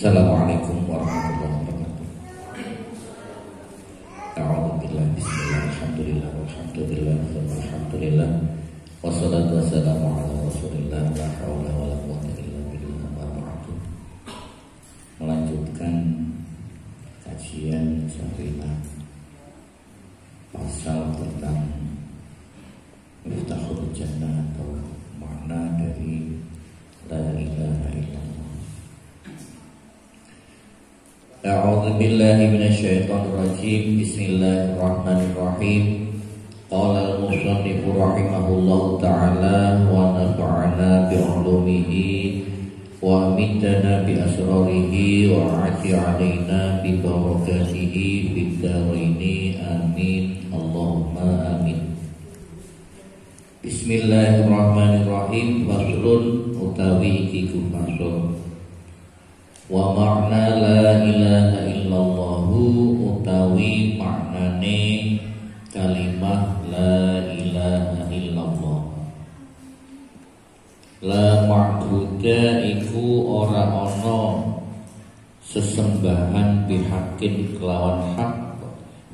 Assalamualaikum warahmatullahi wabarakatuh. A'udzubillah, bismillah, alhamdulillah, walhamdulillah, walhamdulillah. Wassalatu wassalamu ala rasulillah, la hawla wa la quwwata illa billah, wa barakatuh. Melanjutkan kajian Safinah pasal tentang Miftahul Jannah atau makna dari La ilaha illallah. A'udzu billahi minasyaitonir rajim. Bismillahirrahmanirrahim. Qala al-musannif rahimahullahu ta'ala wa nafa'ana bi 'ulumihi wa amitana bi asrarihi wa 'ati 'alaina bi barakatihi fid dharaini amin. Allahumma amin. Bismillahirrahmanirrahim. Faslun utawi iki fasal. Wa makna la ilaha illallah utawi maknane kalimah la ilaha illallah. La ma'buda iku ora ana sesembahan bihakin kelawan hak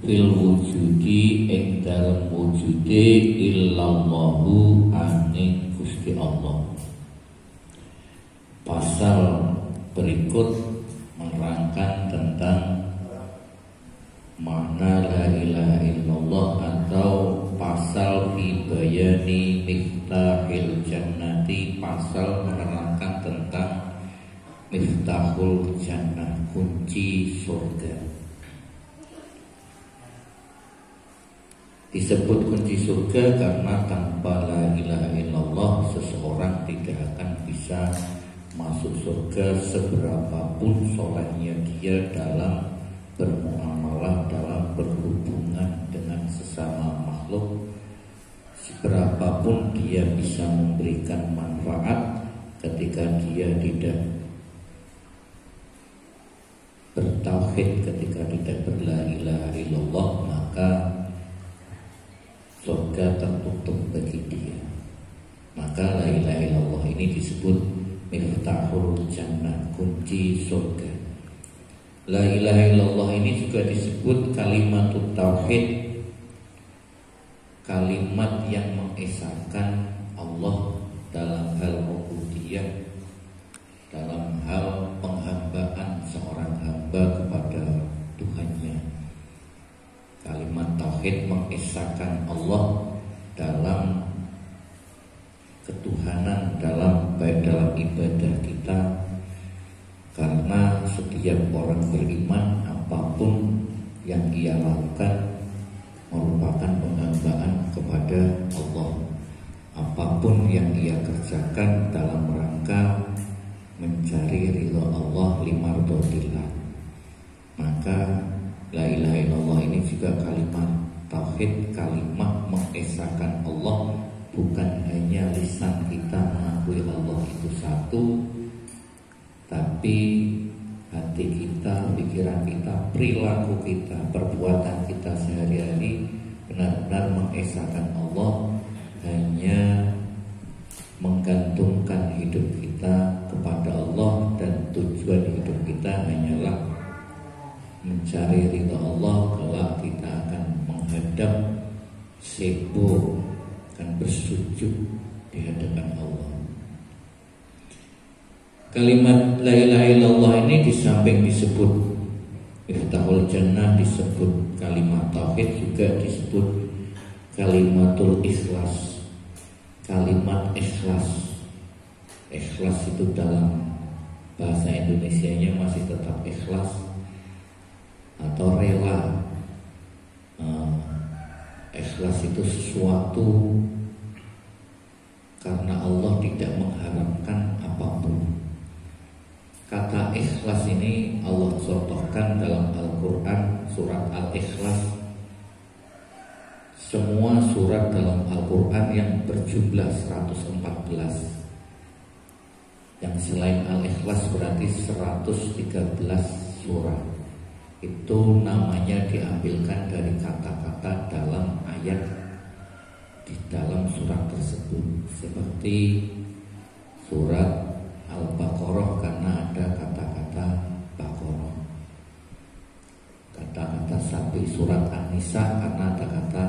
fil wujudi ing dalem wujude illallahu aning Gusti Allah. Pasal berikut menerangkan tentang makna la ilaha illallah atau pasal fi bayani miftahil jannati, pasal menerangkan tentang miftahul jannah, kunci surga. Disebut kunci surga karena tanpa la ilaha illallah seseorang tidak akan bisa masuk surga seberapapun solehnya dia dalam bermuamalah, dalam berhubungan dengan sesama makhluk, seberapapun dia bisa memberikan manfaat, ketika dia tidak bertauhid, ketika tidak berla ilaha illallah, maka surga tertutup bagi dia. Maka la ilaha illallah ini disebut Miftahul Jannah, kunci surga. La ilaha illallah ini juga disebut kalimatut tauhid, kalimat yang mengesahkan Allah dalam hal ubudiyah, dalam hal penghambaan seorang hamba kepada Tuhannya. Kalimat tauhid mengesahkan Allah dalam ketuhanan, baik dalam ibadah kita, karena setiap orang beriman apapun yang ia lakukan merupakan penghambaan kepada Allah. Apapun yang ia kerjakan dalam rangka mencari ridha Allah, limardhatillah. Maka la ilaha illallah ini juga kalimat tauhid, kalimat mengesahkan Allah. Bukan hanya lisan kita mengakui Allah itu satu, tapi hati kita, pikiran kita, perilaku kita, perbuatan kita sehari-hari benar-benar mengesahkan Allah, hanya menggantungkan hidup kita kepada Allah, dan tujuan hidup kita hanyalah mencari ridha Allah. Kelak kita akan menghadap sibuk, akan bersujud di hadapan Allah. Kalimat la ilaha illallah ini di samping disebut Miftahul Jannah, disebut kalimat tauhid, juga disebut kalimatul ikhlas, kalimat ikhlas. Ikhlas itu dalam bahasa Indonesianya masih tetap ikhlas atau rela. Ikhlas itu sesuatu karena Allah tidak mengharapkan apapun. Kata ikhlas ini Allah contohkan dalam Al-Quran, surat Al-Ikhlas. Semua surat dalam Al-Quran yang berjumlah 114. Yang selain Al-Ikhlas berarti 113 surat. Itu namanya diambilkan dari kata-kata dalam ayat di dalam surat tersebut, seperti surat Al-Baqarah karena ada kata-kata An-Nisa karena ada kata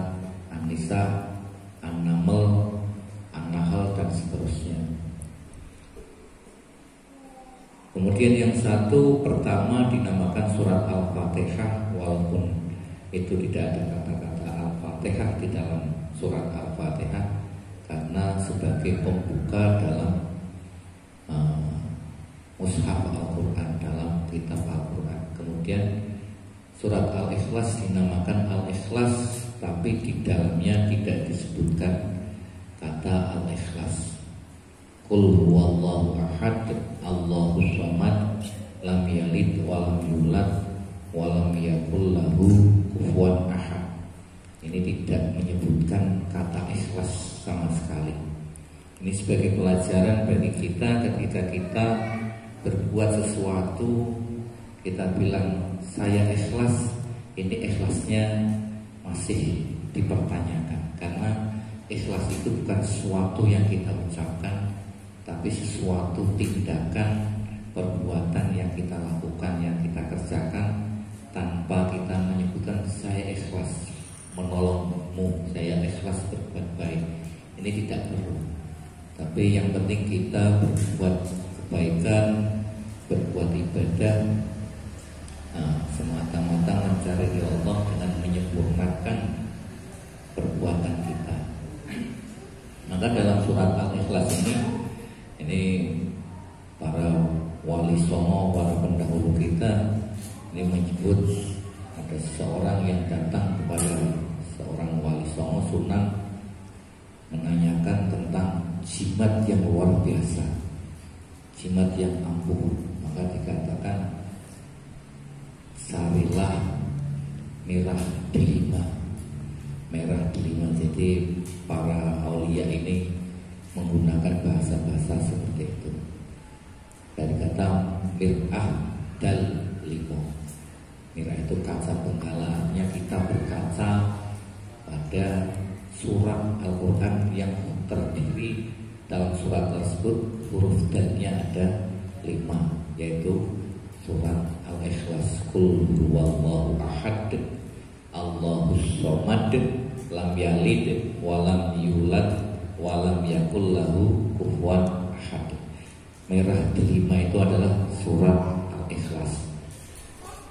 An-Nisa, An-Naml, An-Nahl dan seterusnya. Kemudian yang satu pertama dinamakan surat Al-Fatihah, walaupun itu tidak ada kata-kata Al-Fatihah di dalam surat Al-Fatihah, karena sebagai pembuka dalam mushaf Al-Quran, dalam kitab Al-Quran. Kemudian surat Al-Ikhlas dinamakan Al-Ikhlas, tapi di dalamnya tidak disebutkan kata Al-Ikhlas. Qul huwallahu ahad, Allahus samad, lam yalid walam yulad walam yakul lahu kufuwan ahad. Ini tidak menyebutkan kata ikhlas sama sekali. Ini sebagai pelajaran bagi kita ketika kita berbuat sesuatu, kita bilang saya ikhlas, ini ikhlasnya masih dipertanyakan, karena ikhlas itu bukan sesuatu yang kita ucapkan, tapi sesuatu tindakan, perbuatan yang kita lakukan, yang kita kerjakan tanpa kita menyebutkan saya ikhlas menolongmu, saya ikhlas berbuat baik. Ini tidak perlu. Tapi yang penting kita berbuat kebaikan, berbuat ibadah, semata-mata mencari Allah dengan menyempurnakan perbuatan kita. Maka dalam surat Al-Ikhlas ini para wali songo, para pendahulu kita ini menyebut ada seseorang yang datang kepada seorang wali songo Sunan menanyakan tentang jimat yang luar biasa, jimat yang ampuh. Maka dikatakan sarilah merah delima, merah delima. Jadi para aulia ini menggunakan bahasa-bahasa seperti itu. Dari kata mir'ah dal limo, mirah itu kaca penggalanya. Kita berkaca pada surat Al-Quran yang terdiri dalam surat tersebut huruf dalnya ada 5, yaitu surat Al-Ikhlas. Qul huwallahu ahad, Allahus samad, lam yalid walam yulad walam yakul lahu kufuwan ahad. Merah delima itu adalah surat Al-Ikhlas.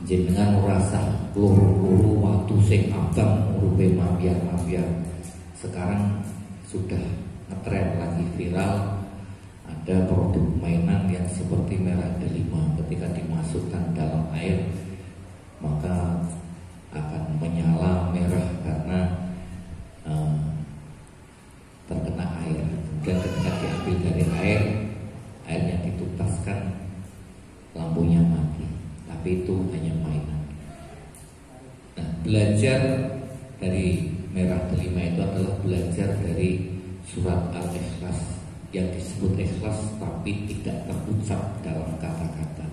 Jenengan merasa luru-luru waktu sing abang urupe mafiar-mafiar. Sekarang sudah ngetren lagi viral, ada produk mainan yang seperti merah delima. Ketika dimasukkan dalam air maka akan menyala merah karena terkena air. Kemudian ketika diambil dari air, airnya ditutaskan, lampunya mati. Tapi itu hanya mainan. Nah, belajar dari merah delima itu adalah belajar dari surat Al-Ikhlas yang disebut ikhlas tapi tidak terucap dalam kata-kata.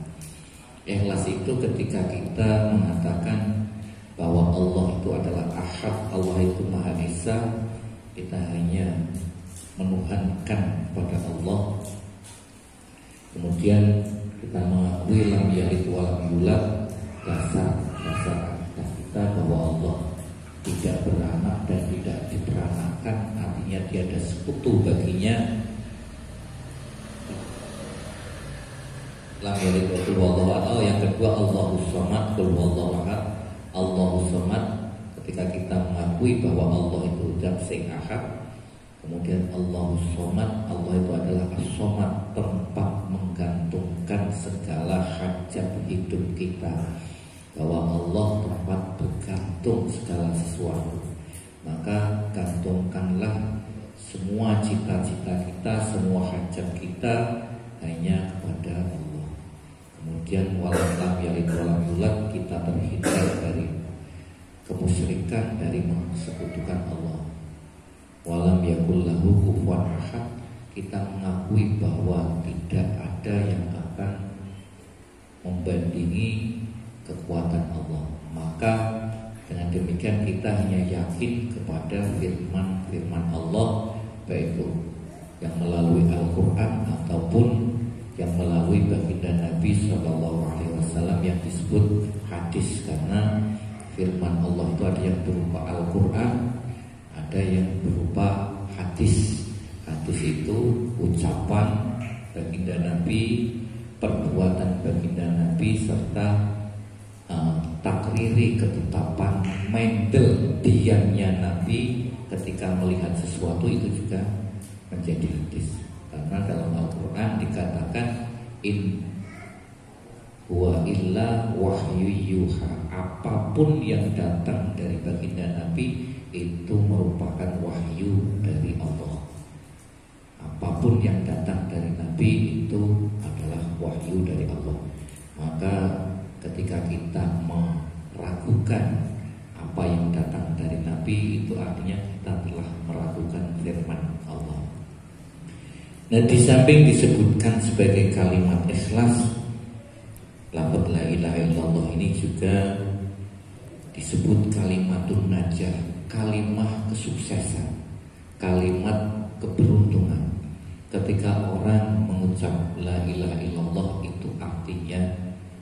Ikhlas itu ketika kita mengatakan bahwa Allah itu adalah ahad, Allah itu Maha Esa, kita hanya menuhankan pada Allah. Kemudian kita mengakui lam yalid walam yulad, dasar kita bahwa Allah tidak beranak dan tidak diperanakan, artinya tiada sekutu baginya. Lam yalid walam yulad. Yang kedua Allahus samad, qul huwallahu ahad, Allahus samad. Ketika kita mengakui bahwa Allah itu zat sing ahad, kemudian Allahus samad, Allah itu adalah as-samad, tempat menggantungkan segala hajat hidup kita, bahwa Allah tempat bergantung segala sesuatu. Maka gantungkanlah semua cita-cita kita, semua hajat kita hanya kepada Allah. Kemudian walam lam yalid walam yulad, kita terhindar dari kemusyrikan, dari mensekutukan Allah. Walam yakul lahu kufuwan ahad, kita mengakui bahwa tidak ada yang akan membandingi kekuatan Allah. Maka dengan demikian kita hanya yakin kepada firman Allah, baik itu yang melalui Al-Quran ataupun yang melalui baginda Nabi SAW yang disebut hadis, karena firman Allah itu ada yang berupa Al-Quran, ada yang berupa hadis. Hadis itu ucapan baginda Nabi, perbuatan baginda Nabi, serta takriri ketetapan mendel diamnya Nabi ketika melihat sesuatu, itu juga menjadi hadis. Karena dalam Al-Quran dikatakan in huwa illa wahyu yuha, apapun yang datang dari baginda Nabi itu merupakan wahyu dari Allah. Apapun yang datang dari Nabi itu adalah wahyu dari Allah. Maka ketika kita meragukan apa yang datang dari Nabi, itu artinya kita telah meragukan firman Allah. Nah, di samping disebutkan sebagai kalimat ikhlas, lafaz la ilaha illallah ini juga disebut kalimatun najah, kalimat kesuksesan, kalimat keberuntungan. Ketika orang mengucap la ilaha illallah, itu artinya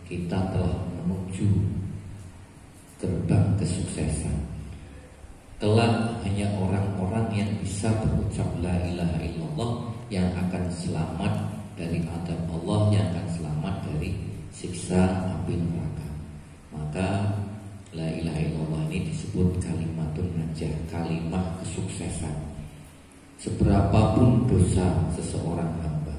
kita telah menuju gerbang kesuksesan. Kelak hanya orang-orang yang bisa berucap la ilaha illallah yang akan selamat dari azab Allah, yang akan selamat dari siksa api neraka. Maka la ilaha illallah ini disebut kalimatun najah, kalimat kesuksesan. Seberapapun dosa seseorang hamba,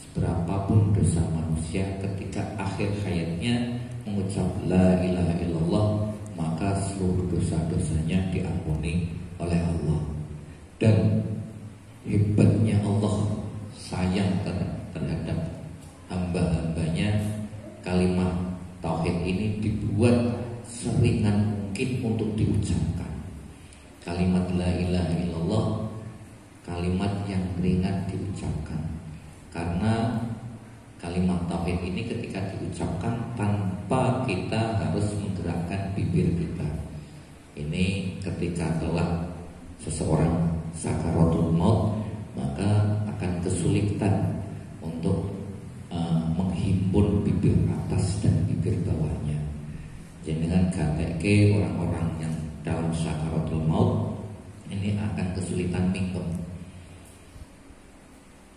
seberapapun dosa manusia, ketika akhir hayatnya mengucap la ilaha illallah, maka seluruh dosa-dosanya diampuni oleh Allah. Dan hebatnya Allah sayang terhadap hamba-hambanya, kalimat tauhid ini dibuat seringan mungkin untuk diucapkan. Kalimat la ilaha illallah, kalimat yang ringan diucapkan. Karena kalimat tauhid ini ketika diucapkan tanpa kita harus menggerakkan bibir kita. Ini ketika kelak seseorang sakaratul maut, maka akan kesulitan untuk menghimpun bibir atas dan bibir bawahnya. Jadi dengan KTK orang-orang yang dalam sakaratul maut ini akan kesulitan mingkem.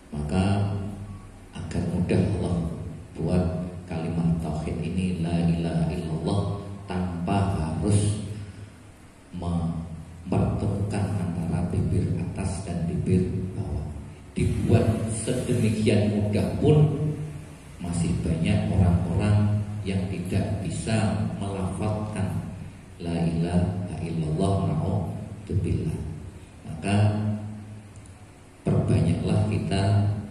Maka agar mudah Allah buat kalimat tauhid ini la ilaha illallah tanpa harus mempertemukan antara bibir atas dan bibir bawah. Dibuat sedemikian mudah pun masih banyak orang-orang yang tidak bisa melafalkan la ilaha illallah na'udzubillah. Maka perbanyaklah kita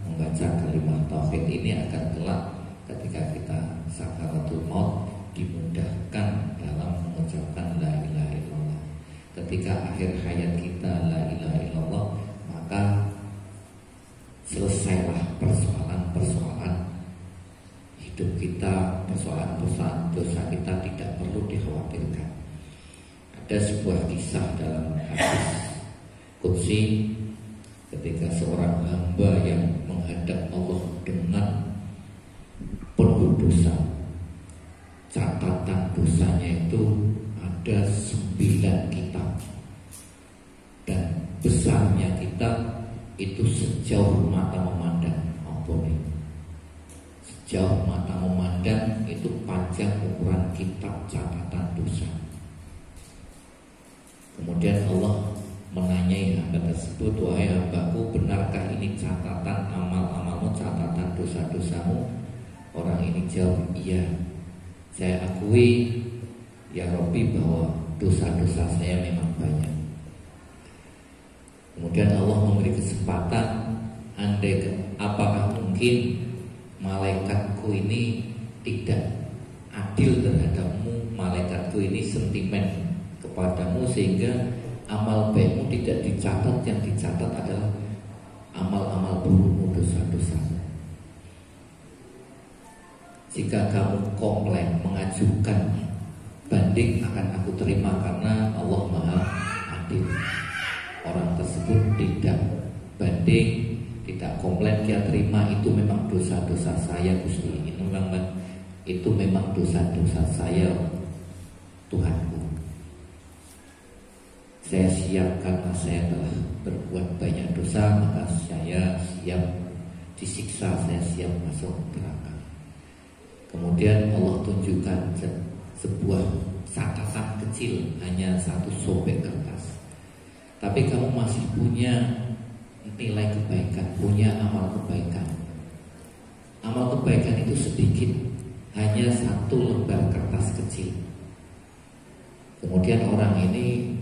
membaca kalimat tauhid ini agar kelak ketika kita sakaratul maut dimudahkan dalam mengucapkan la ilaha illallah. Ketika akhir hayat kita la ilaha illallah, maka selesailah persoalan-persoalan hidup kita, persoalan-persoalan dosa kita tidak perlu dikhawatirkan. Ada sebuah kisah dalam hadis qudsi, ketika seorang hamba yang menghadap Allah dengan penuh dosa, catatan dosanya itu ada 9 kitab, dan besarnya kitab itu sejauh mata memandang. Sejauh mata memandang itu panjang ukuran kitab catatan dosa. Kemudian Allah menanyai hamba tersebut, wahai hambaku, benarkah ini catatan amal-amalmu, catatan dosa-dosamu? Orang ini jawab, iya, saya akui ya Rabbi bahwa dosa-dosa saya memang banyak. Kemudian Allah memberi kesempatan, apakah mungkin malaikatku ini tidak adil terhadapmu, malaikatku ini sentimen kepadamu sehingga amal baikmu tidak dicatat, yang dicatat adalah amal-amal burukmu, dosa-dosa. Jika kamu komplain, mengajukan banding, akan aku terima karena Allah Maha Adil. Orang tersebut tidak banding, tidak komplain, dia terima itu memang dosa-dosa saya Gusti, itu memang dosa-dosa saya Tuhanku. saya siap karena saya telah berbuat banyak dosa, maka saya siap disiksa, saya siap masuk neraka. Kemudian Allah tunjukkan sebuah catatan kecil, hanya satu sobek kertas. Tapi kamu masih punya nilai kebaikan, punya amal kebaikan. Amal kebaikan itu sedikit, hanya satu lembar kertas kecil. Kemudian orang ini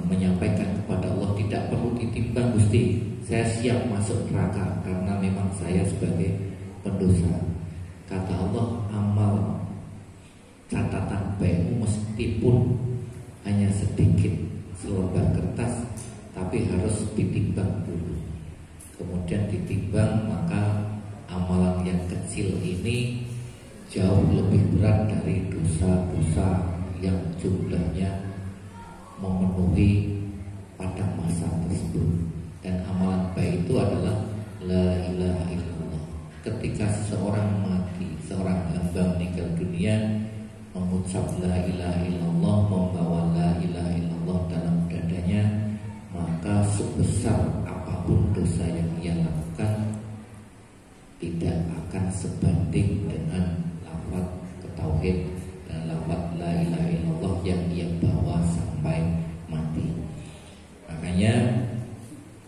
menyampaikan kepada Allah, tidak perlu ditimbang Gusti, saya siap masuk neraka karena memang saya sebagai pendosa. Kata Allah, amal catatan baikmu meskipun hanya sedikit, selembar kertas, tapi harus ditimbang dulu. Kemudian ditimbang, maka amalan yang kecil ini jauh lebih berat dari dosa-dosa yang jumlahnya memenuhi pada masa tersebut. Dan amalan baik itu adalah la ilaha illallah. Ketika seseorang mati, seorang hamba meninggal dunia, mengucap la ilaha illallah, membawa la ilaha illallah dalam dadanya, maka sebesar apapun dosa yang ia lakukan tidak akan sebanding dengan lafaz tauhid dan lafaz la ilaha illallah yang ia bawa sampai mati. Makanya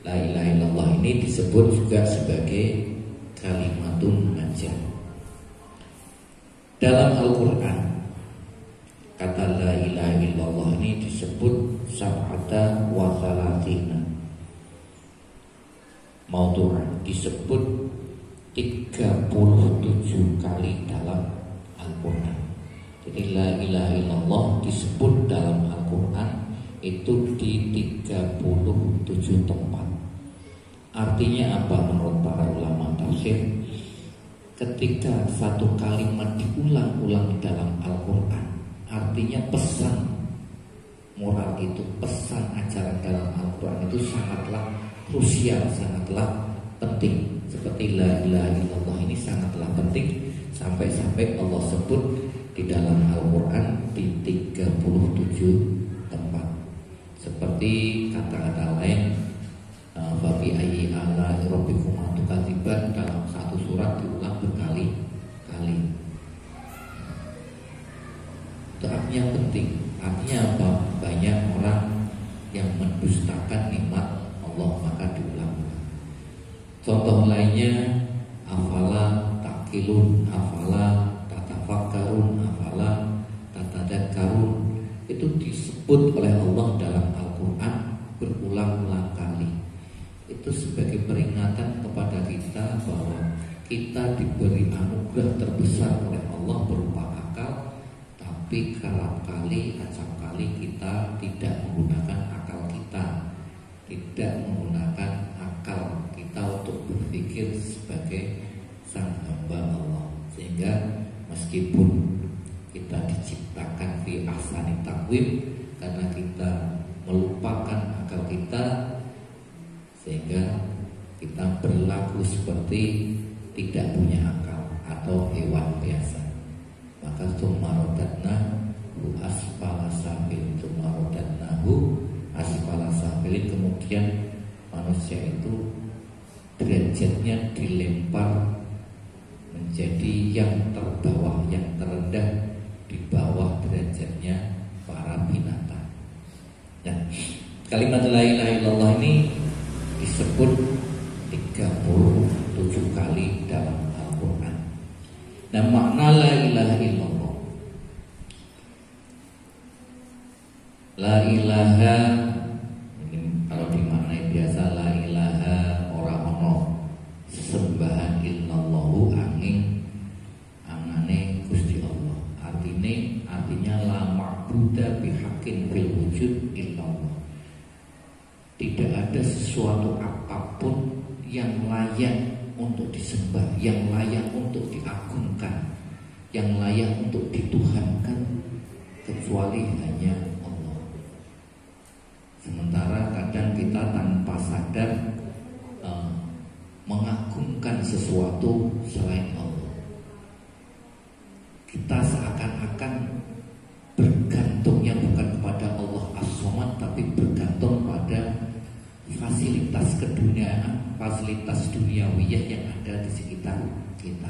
la ilaha illallah ini disebut juga sebagai kalimatun najah. Dalam Al-Quran, kata la ilaha illallah ini disebut sab'ata wa thalathina maudu'an, disebut 37 kali dalam Al-Quran. Jadi la ilaha illallah disebut dalam Al-Quran itu di 37 tempat. Artinya apa menurut para ulama tafsir? Ketika satu kalimat diulang-ulang dalam Al-Quran, artinya pesan moral itu, pesan ajaran dalam Al-Quran itu sangatlah krusial, sangatlah penting. Seperti la ilaha illallah ini sangatlah penting, sampai-sampai Allah sebut di dalam Al-Quran di 37 tempat. Seperti kata-kata lain, Fabi ayyi ala rabbikuma tukadziban, dalam satu surat diulang berkali-kali. Itu artinya penting. Artinya apa? Banyak orang yang mendustakan nikmat Allah, maka diulang. Contoh lainnya, afala takilun, afala tatafakkarun, afala tatadakkarun. Itu disebut oleh Allah dalam Al-Quran berulang-ulang kali. Itu sebagai peringatan kepada kita bahwa kita diberi anugerah terbesar oleh Allah berupa akal, tapi kerap kali, acap kali kita tidak menggunakan akal kita, tidak menggunakan akal kita untuk berpikir sebagai sang hamba Allah. Sehingga meskipun kita diciptakan fi ahsani taqwim, karena kita melupakan akal kita, sehingga kita berlaku seperti tidak punya akal atau hewan biasa. Maka tsummarodatnahu asfala safilin, tsummarodatnahu asfala safilin. Kemudian manusia itu derajatnya dilempar menjadi yang terbawah, yang terendah, di bawah derajatnya para binatang. Ya. Kalimat la ilaha illallah ini disebut 37 kali dalam Al-Quran. Nah, makna la ilaha illallah, la ilaha ini kalau dimaknai biasa, la ilaha ora ono sembahan illallahu angin angane Gusti Allah. Artinya la ma'buda bihaqqin fil wujud illallah. Tidak ada sesuatu apapun yang layak untuk disembah, yang layak untuk diagungkan, yang layak untuk dituhankan kecuali hanya Allah. Sementara kadang kita tanpa sadar mengagungkan sesuatu selain Allah. Kita seakan-akan bergantungnya bukan kepada keduniaan, fasilitas duniawiyah yang ada di sekitar kita.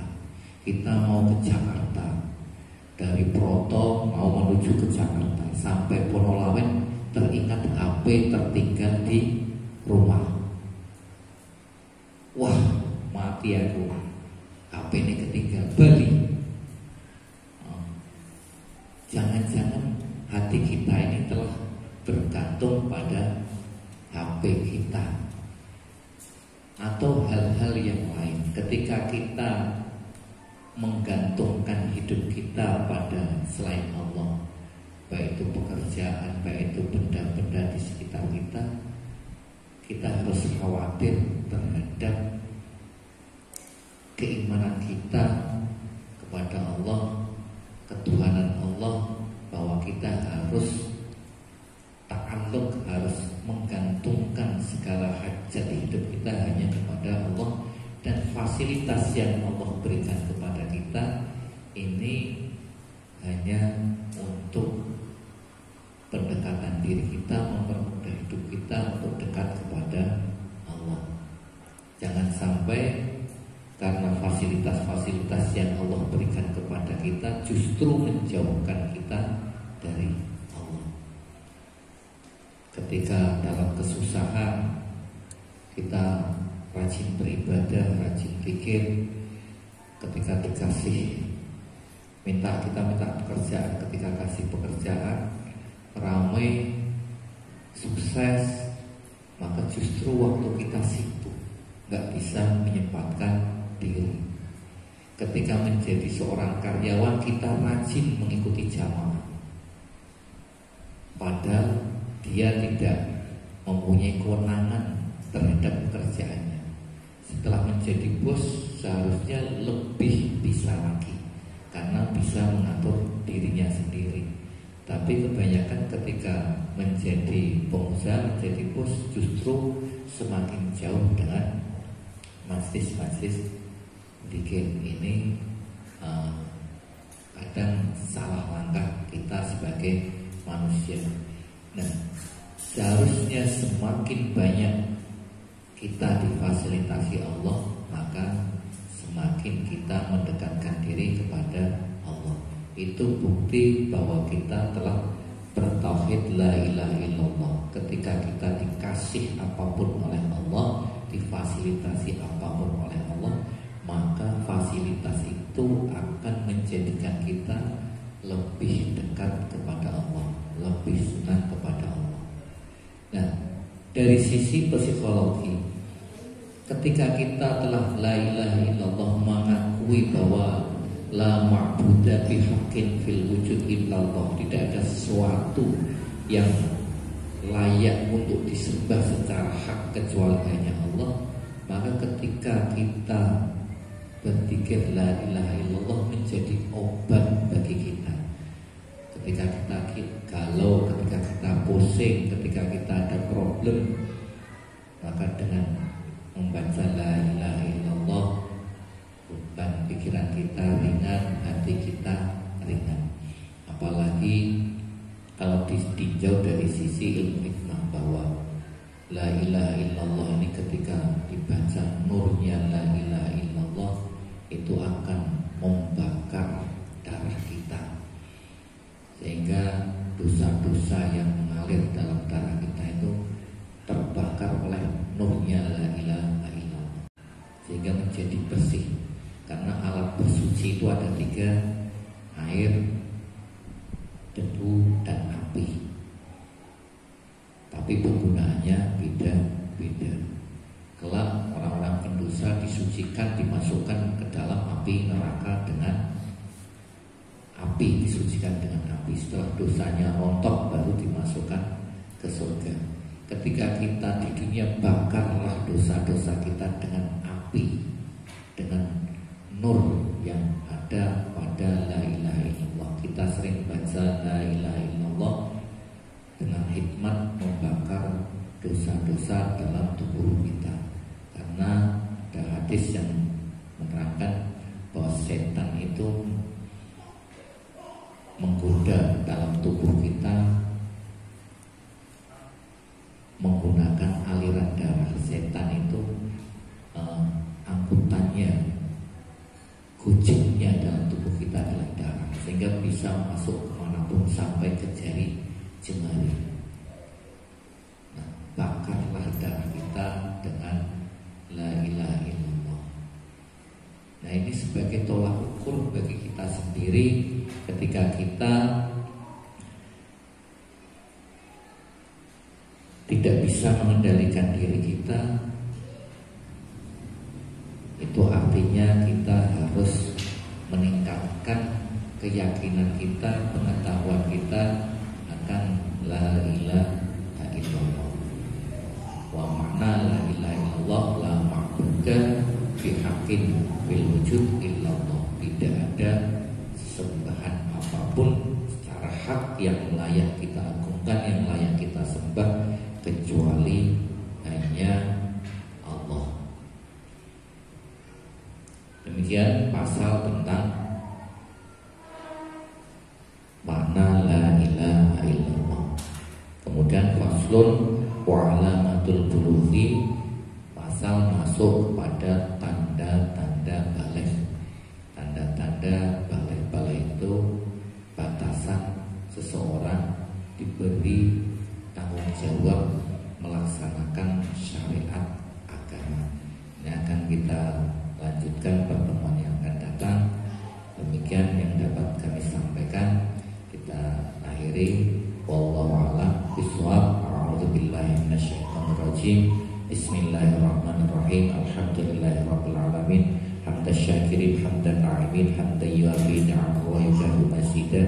Kita mau ke Jakarta, dari Proto mau menuju ke Jakarta, sampai Ponolawen teringat HP tertinggal di rumah. Wah, mati aku, HP ini ketinggal Bali. Jangan-jangan hati kita ini telah bergantung pada HP kita atau hal-hal yang lain. Ketika kita menggantungkan hidup kita pada selain Allah, baik itu pekerjaan, baik itu benda-benda di sekitar kita, kita harus khawatir terhadap keimanan kita kepada Allah, ketuhanan Allah, bahwa kita harus ta'alluq, harus menggantungkan segala hajat hidup kita hanya kepada Allah, dan fasilitas yang Allah berikan kepada kita ini hanya untuk pendekatan diri kita, mempermudah hidup kita untuk dekat kepada Allah. Jangan sampai karena fasilitas-fasilitas yang Allah berikan kepada kita justru menjauhkan kita dari Allah. Ketika dalam kesusahan kita rajin beribadah, rajin zikir. Ketika kita minta pekerjaan, ketika kasih pekerjaan ramai, sukses, maka justru waktu kita sibuk, gak bisa menyempatkan diri. Ketika menjadi seorang karyawan, kita rajin mengikuti jamaah, padahal dia tidak mempunyai kewenangan terhadap pekerjaannya. Setelah menjadi bos, seharusnya lebih bisa lagi, karena bisa mengatur dirinya sendiri. Tapi kebanyakan ketika menjadi pengusaha, menjadi bos, justru semakin jauh dengan majlis-majlis zikir ini. Kadang salah langkah kita sebagai manusia. Nah, seharusnya semakin banyak kita difasilitasi Allah, maka semakin kita mendekatkan diri kepada Allah. Itu bukti bahwa kita telah bertauhid la ilaha illallah. Ketika kita dikasih apapun oleh Allah, difasilitasi apapun oleh Allah, maka fasilitas itu akan menjadikan kita lebih dekat kepada Allah, lebih senang kepada Allah. Nah, dari sisi psikologi, ketika kita telah la ilaha illallah, mengakui bahwa la ma'budu bihaqqin fil wujud illallah, tidak ada sesuatu yang layak untuk disembah secara hak kecuali hanya Allah, maka ketika kita berzikir la ilaha illallah menjadi obat bagi kita. Ketika kita galau, ketika kita pusing, ketika kita ada problem, maka dengan membaca la ilaha illallah, beban pikiran kita ringan, hati kita ringan. Apalagi kalau ditinjau dari sisi ilmu hikmah, bahwa la ilaha illallah ini ketika dibaca nurnya la ilaha illallah, itu akan membakar darah kita, sehingga dosa-dosa yang mengalir dalam darah kita itu terbakar oleh nurnya la ilaha illallah, sehingga menjadi bersih. Karena alat bersuci itu ada 3: air, debu, dan api. Tapi penggunaannya beda-beda. Kelak orang-orang pendosa disucikan, dimasukkan ke dalam api neraka dengan api, disucikan dengan api. Setelah dosanya rontok, baru dimasukkan ke surga. Ketika kita di dunia, bakarlah dosa-dosa kita dengan api, dengan nur yang ada pada la ilaha illallah. Kita sering baca la ilaha illallah dengan hikmat membakar dosa-dosa dalam tubuh kita. Karena ada hadis yang menerangkan bahwa setan itu menggoda dalam tubuh kita menggunakan aliran darah. Setan itu sehingga bisa masuk kemanapun sampai ke jari jemari. Nah, bakarlah darah kita dengan la ilaha illallah. Nah, ini sebagai tolak ukur bagi kita sendiri ketika kita tidak bisa mengendalikan diri kita. Itu artinya kita harus meningkatkan keyakinan kita, pengetahuan kita akan la ilaha illallah. Wa makna la ilaha illallah la ma'budu bihaqqin bil wujud illallah. Tidak ada sembahan apapun secara hak yang layak kita agungkan, yang layak kita sembah kecuali hanya Allah. Demikian pasal tentang makna la ilaha illallah. Kemudian faslun wa alamatul bulughi, pasal masuk pada tanda-tanda balik. Tanda-tanda balik itu batasan seseorang diberi tanggung jawab melaksanakan syariat agama. Ini akan kita lanjutkan pertemuan yang akan datang. Demikian yang dapat kami sampaikan. Kita akhiri. Wallahu a'lam bishawab. A'udzubillahi minasyaitonir rajim. Bismillahirrahmanirrahim. Alhamdulillahirabbil alamin. Hamdan syakirin, hamdan na'imin, hamdan yu'afi ni'amahu wa yujahu masidah.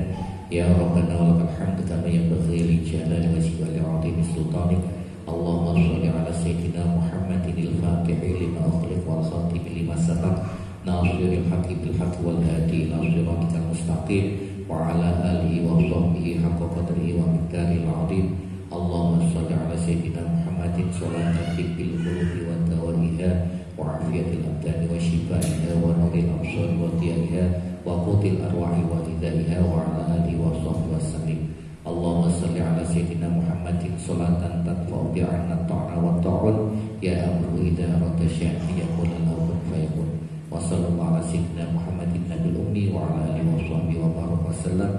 Ya Rabbana wa lakal hamdu kama yanbaghi li jalali wajhika wa li'azimi sultanik. Allahumma shalli ala sayyidina Muhammadin al-Fatihi lima ughliqa wal khatimi lima sabaq, nasiril haqqi bil haqqi wal hadi ila siratikal mustaqim, wa ala alihi wa sahbihi haqqa qadrihi wa miqdaril 'azim. Allahumma shalli ala sayyidina Muhammadin sholatan bil qulubi wa dawaiha wa afiyatil abdani wa shifaiha wa nuril absar wa diyaiha wa qutil arwahi wa ghidaiha wa ala alihi wa sahbihi wasallim. Allahumma salli ala sayyidina Muhammadin sholatan tadfa'u bi'anna ta'na wa ta'un ya amru idha arada syai'an yaqula lahu kun fayakun. Wa sallallahu ala sayyidina Muhammadin nabil ummi wa ala alihi wa sahbihi wa baraka wasallam.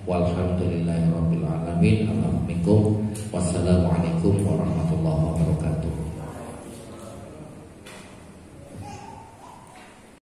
Walhamdulillahi rabbil alamin. Wassalamualaikum warahmatullahi wabarakatuh.